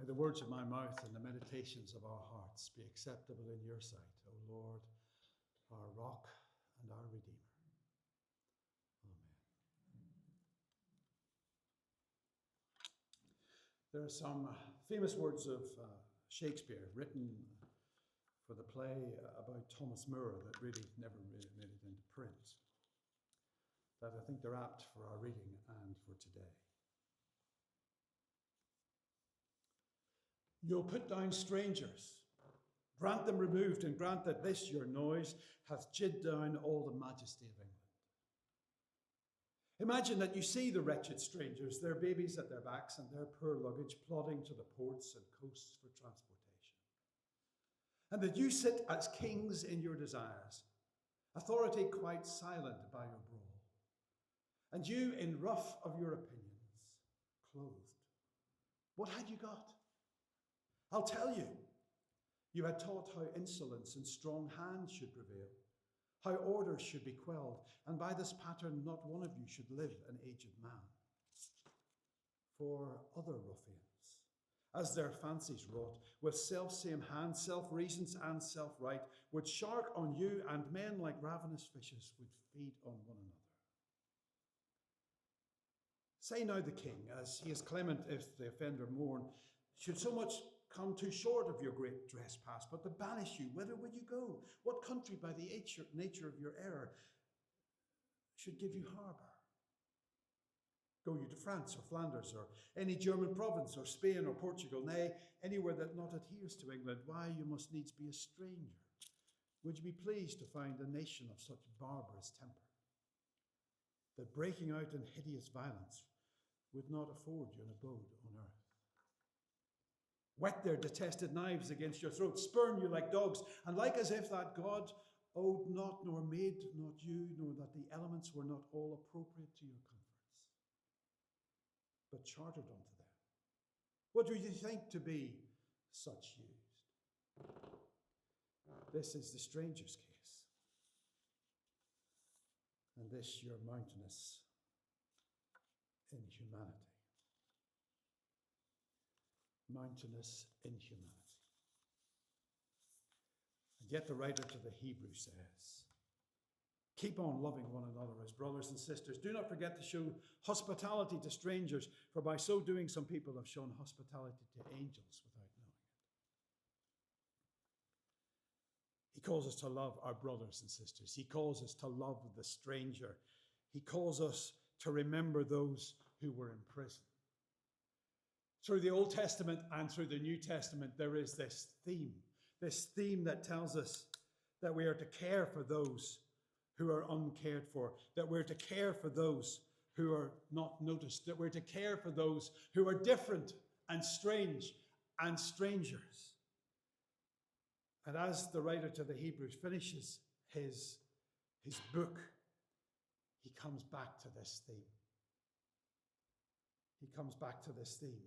May the words of my mouth and the meditations of our hearts be acceptable in your sight, O Lord, our rock and our Redeemer. Amen. There are some famous words of Shakespeare written for the play about Thomas More that really never made it into print, that I think they're apt for our reading and for today. You'll put down strangers, grant them removed, and grant that this your noise hath chid down all the majesty of England. Imagine that you see the wretched strangers, their babies at their backs and their poor luggage plodding to the ports and coasts for transportation. And that you sit as kings in your desires, authority quite silent by your brawl, and you in ruff of your opinions, clothed. What had you got? I'll tell you. You had taught how insolence and strong hands should prevail, how orders should be quelled, and by this pattern not one of you should live an aged man. For other ruffians, as their fancies wrought, with self-same hand, self-reasons and self-right, would shark on you, and men like ravenous fishes would feed on one another. Say now the king, as he is clement if the offender mourn, should so much come too short of your great trespass, but to banish you, whither would you go? What country by the nature of your error should give you harbour? Go you to France or Flanders or any German province or Spain or Portugal, nay, anywhere that not adheres to England, why you must needs be a stranger. Would you be pleased to find a nation of such barbarous temper, that breaking out in hideous violence would not afford you an abode on earth? Whet their detested knives against your throat, spurn you like dogs, and like as if that God owed not, nor made not you, nor that the elements were not all appropriate to your comforts, but chartered unto them. What do you think to be such used? This is the stranger's case, and this your mountainous inhumanity. Mountainous inhumanity. And yet the writer to the Hebrews says, keep on loving one another as brothers and sisters. Do not forget to show hospitality to strangers, for by so doing some people have shown hospitality to angels without knowing it. He calls us to love our brothers and sisters. He calls us to love the stranger. He calls us to remember those who were in prison. Through the Old Testament and through the New Testament, there is this theme that tells us that we are to care for those who are uncared for, that we're to care for those who are not noticed, that we're to care for those who are different and strange and strangers. And as the writer to the Hebrews finishes his book, he comes back to this theme. He comes back to this theme.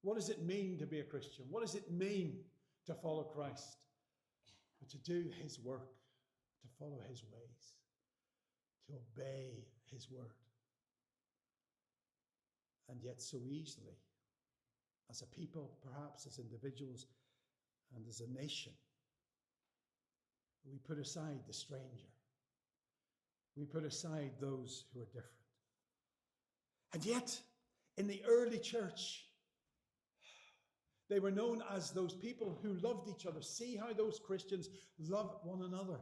What does it mean to be a Christian? What does it mean to follow Christ? But to do his work, to follow his ways, to obey his word. And yet so easily, as a people, perhaps as individuals, and as a nation, we put aside the stranger. We put aside those who are different. And yet, in the early church, they were known as those people who loved each other. See how those Christians love one another.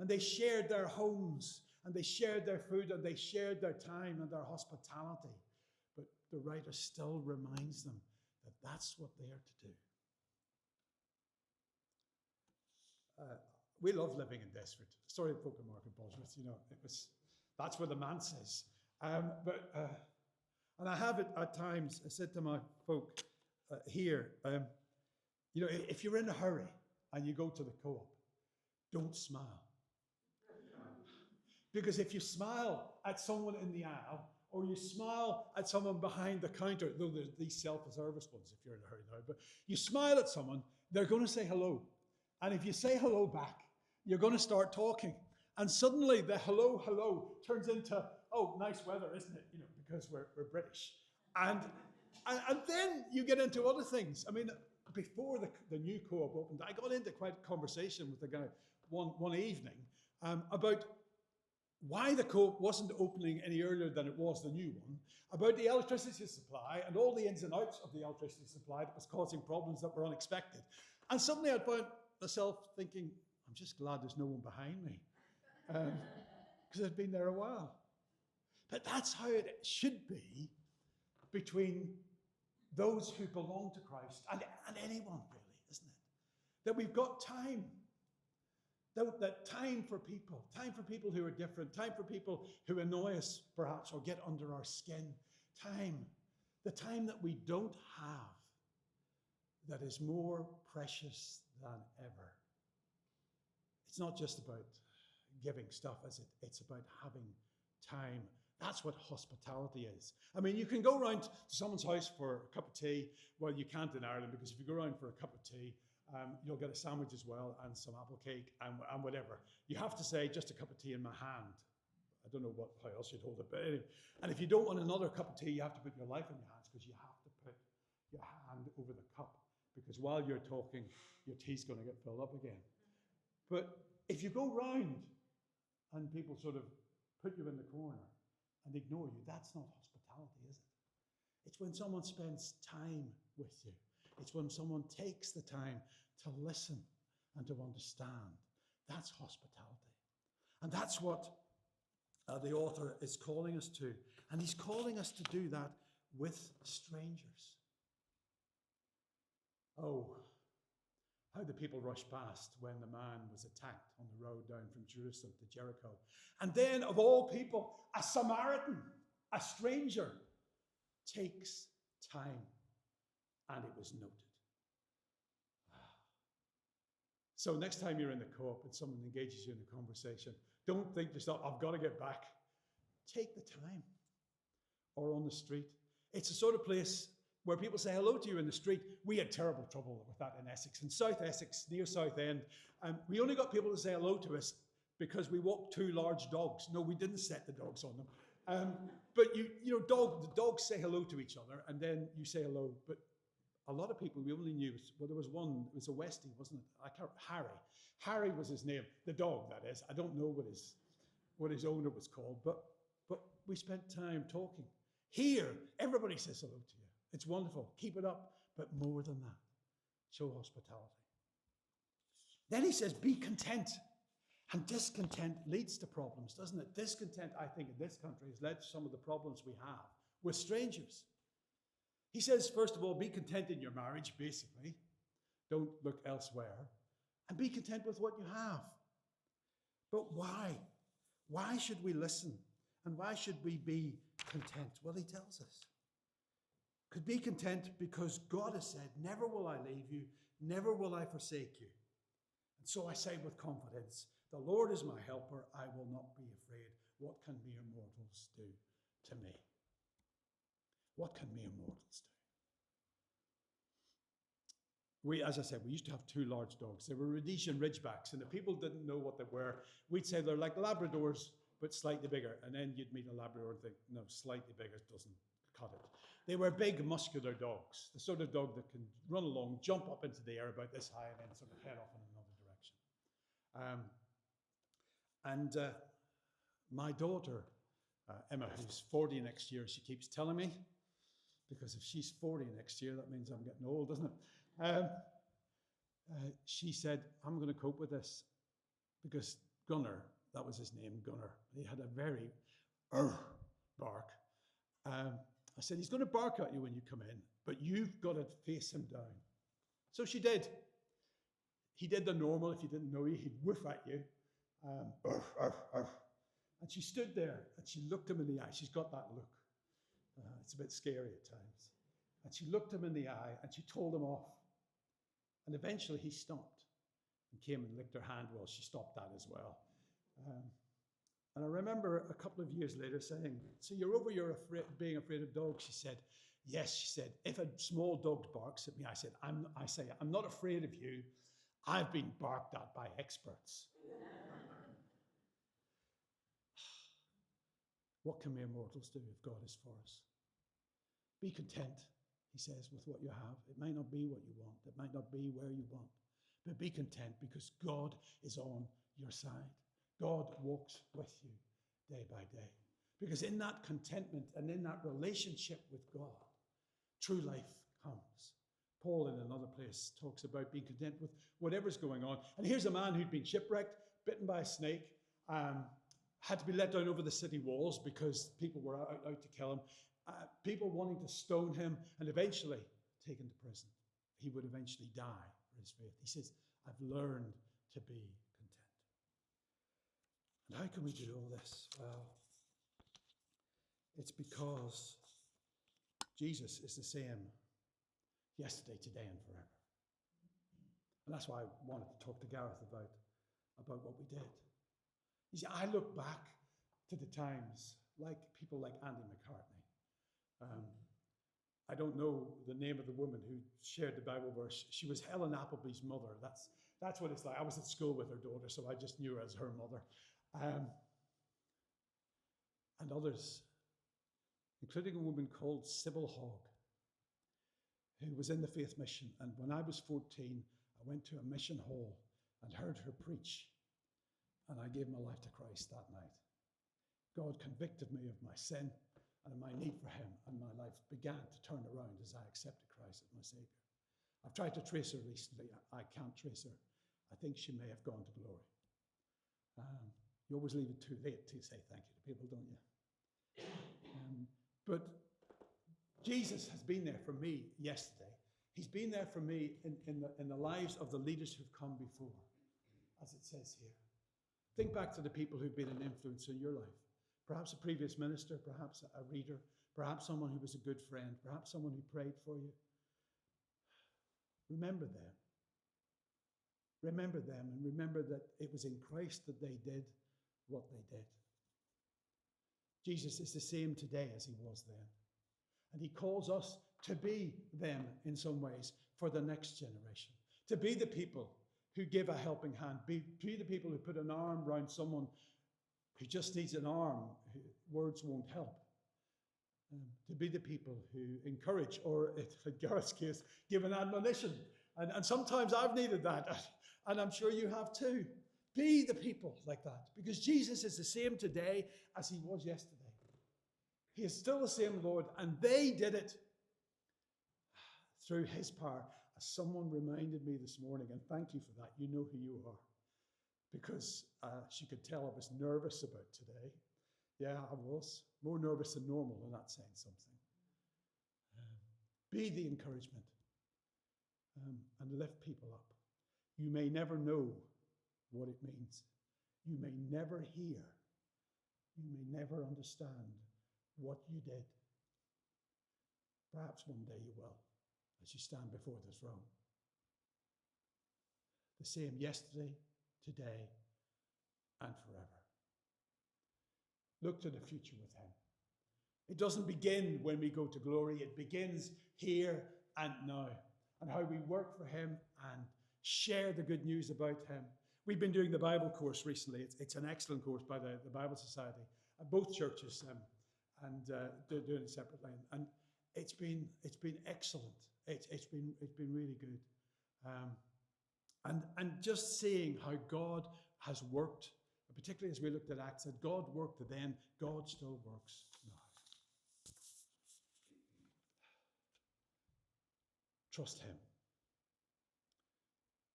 And they shared their homes, and they shared their food, and they shared their time and their hospitality. But the writer still reminds them that that's what they are to do. We love living in Desford. Sorry, folk of Market Bosworth, that's where the manse is. And I have it at times, I said to my folk here, if you're in a hurry and you go to the co-op, don't smile. Because if you smile at someone in the aisle, or you smile at someone behind the counter, though there's these self-service ones if you're in a hurry now, but you smile at someone, they're going to say hello. And if you say hello back, you're going to start talking. And suddenly the hello turns into, oh, nice weather, isn't it? Because we're British. And And then you get into other things. I mean, before the new co-op opened, I got into quite a conversation with the guy one evening about why the co-op wasn't opening any earlier than it was the new one, about the electricity supply and all the ins and outs of the electricity supply that was causing problems that were unexpected. And suddenly I found myself thinking, I'm just glad there's no one behind me, because I've been there a while. But that's how it should be between those who belong to Christ and anyone, really, isn't it? That we've got time. That time for people who are different, time for people who annoy us, perhaps, or get under our skin. The time that we don't have, that is more precious than ever. It's not just about giving stuff, is it? It's about having time. That's what hospitality is. I mean, you can go around to someone's house for a cup of tea. Well, you can't in Ireland, because if you go around for a cup of tea, you'll get a sandwich as well and some apple cake and whatever. You have to say, just a cup of tea in my hand. I don't know how else you'd hold it, but anyway. And if you don't want another cup of tea, you have to put your life in your hands, because you have to put your hand over the cup, because while you're talking, your tea's going to get filled up again. But if you go round and people sort of put you in the corner and ignore you, that's not hospitality, is it? It's when someone spends time with you. It's when someone takes the time to listen and to understand. That's hospitality. And that's what the author is calling us to. And he's calling us to do that with strangers. Oh, how the people rushed past when the man was attacked on the road down from Jerusalem to Jericho. And then, of all people, a Samaritan, a stranger, takes time. And it was noted. So next time you're in the co-op and someone engages you in a conversation, don't think to yourself, I've got to get back. Take the time. Or on the street. It's the sort of place where people say hello to you in the street. We had terrible trouble with that in Essex. In South Essex, near Southend, we only got people to say hello to us because we walked two large dogs. No, we didn't set the dogs on them. But the dogs say hello to each other, and then you say hello. But a lot of people we only knew, well, there was one, it was a Westie, wasn't it? Harry. Harry was his name, the dog, that is. I don't know what his owner was called, but we spent time talking. Here, everybody says hello to you. It's wonderful. Keep it up. But more than that, show hospitality. Then he says, be content. And discontent leads to problems, doesn't it? Discontent, I think, in this country has led to some of the problems we have with strangers. He says, first of all, be content in your marriage, basically. Don't look elsewhere. And be content with what you have. But why? Why should we listen? And why should we be content? Well, he tells us. Could be content because God has said, never will I leave you, never will I forsake you. And so I say with confidence, the Lord is my helper, I will not be afraid. What can mere mortals do to me? What can mere mortals do? As I said, we used to have two large dogs. They were Rhodesian Ridgebacks, and the people didn't know what they were. We'd say they're like Labradors, but slightly bigger. And then you'd meet a Labrador and think, no, slightly bigger doesn't cut it. They were big, muscular dogs, the sort of dog that can run along, jump up into the air about this high, and then sort of head off in another direction. My daughter, Emma, who's 40 next year, she keeps telling me, because if she's 40 next year, that means I'm getting old, doesn't it? She said, I'm going to cope with this, because Gunnar, that was his name, Gunnar, he had a very bark. I said, he's going to bark at you when you come in, but you've got to face him down. So she did. He did the normal. If you didn't know, he'd woof at you. And she stood there and she looked him in the eye. She's got that look. It's a bit scary at times. And she looked him in the eye and she told him off. And eventually he stopped and came and licked her hand while she stopped that as well. And I remember a couple of years later saying, so you're over being afraid of dogs? She said, yes. She said, if a small dog barks at me, I said, I'm not afraid of you. I've been barked at by experts. What can mere mortals do if God is for us? Be content he says, with what you have. It might not be what you want. It might not be where you want. But be content because God is on your side. God walks with you day by day. Because in that contentment and in that relationship with God, true life comes. Paul in another place talks about being content with whatever's going on. And here's a man who'd been shipwrecked, bitten by a snake, had to be let down over the city walls because people were out to kill him. People wanting to stone him and eventually taken to prison. He would eventually die for his faith. He says, I've learned to be content. And how can we do all this? Well, it's because Jesus is the same yesterday, today, and forever. And that's why I wanted to talk to Gareth about what we did. You see, I look back to the times like people like Andy McCartney. I don't know the name of the woman who shared the Bible verse. She was Helen Appleby's mother. That's what it's like. I was at school with her daughter, so I just knew her as her mother. And others, including a woman called Sybil Hogg, who was in the Faith Mission. And when I was 14, I went to a mission hall and heard her preach. And I gave my life to Christ that night. God convicted me of my sin and my need for him, and my life began to turn around as I accepted Christ as my Savior. I've tried to trace her recently. I can't trace her. I think she may have gone to glory. You always leave it too late to say thank you to people, don't you? But Jesus has been there for me yesterday. He's been there for me in the lives of the leaders who've come before, as it says here. Think back to the people who've been an influence in your life. Perhaps a previous minister, perhaps a reader, perhaps someone who was a good friend, perhaps someone who prayed for you. Remember them. Remember them, and remember that it was in Christ that they did what they did. Jesus is the same today as he was then. And he calls us to be them in some ways for the next generation. To be the people who give a helping hand. Be the people who put an arm around someone who just needs an arm. Words won't help. To be the people who encourage, or in Gareth's case, give an admonition. And sometimes I've needed that. And I'm sure you have too. Be the people like that. Because Jesus is the same today as he was yesterday. He is still the same Lord. And they did it through his power. As someone reminded me this morning, and thank you for that. You know who you are. Because she could tell I was nervous about today. Yeah, I was. More nervous than normal, and that's saying something. Be the encouragement. And lift people up. You may never know what it means. You may never hear. You may never understand what you did. Perhaps one day you will, as you stand before the throne. The same yesterday, today, and forever. Look to the future with him. It doesn't begin when we go to glory. It begins here and now. And how we work for him and share the good news about him. We've been doing the Bible course recently. It's an excellent course by the Bible Society. Both churches and doing it separately. And it's been excellent. It's been really good. And just seeing how God has worked, particularly as we looked at Acts, that God worked then, God still works now. Trust him.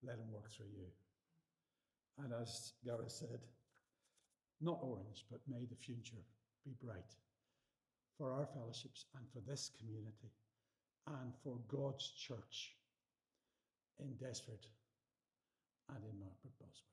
Let him work through you. And as Gareth said, not orange, but may the future be bright for our fellowships and for this community and for God's church in Desford and in Bosworth.